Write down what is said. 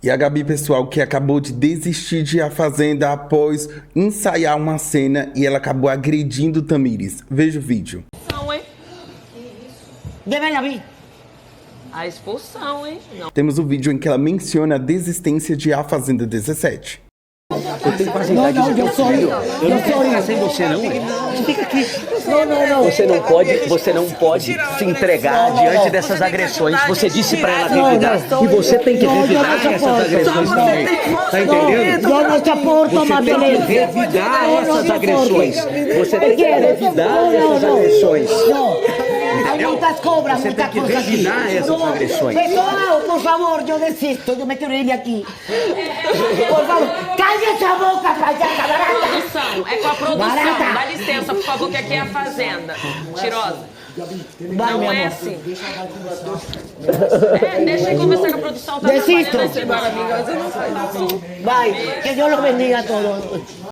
E a Gabi, pessoal, que acabou de desistir de ir à fazenda após ensaiar uma cena e ela acabou agredindo Tamires. Veja o vídeo. Não, hein? Deve Gabi. A expulsão, hein? Não. Temos o vídeo em que ela menciona a desistência de A Fazenda 17. Eu tenho facilidade de... Eu não quero ficar sem você, não. Fica aqui. Não. Você não pode se entregar diante dessas agressões. Você disse pra ela revidar e você tem que revidar essas agressões também. Tá entendendo? Eu não te aporto, Você tem que revidar essas agressões. Você tem que revidar essas agressões. Hay muchas cobras, Você tem muchas que cosas aquí. revidar essas agressões. Pessoal, por favor, yo desisto, yo me quiero ir de aquí. Por favor, calle essa boca, palhaça barata. Produção, é com a produção. Barata. Dá licença, por favor, que aqui é a fazenda. Tirosa. Vai, Não meu é amor. assim. Deixa eu conversar com a produção. Tá Desisto. trabalhando, vai embora, amiga. Mas eu não sei. Vai, que Dios los bendiga a todos.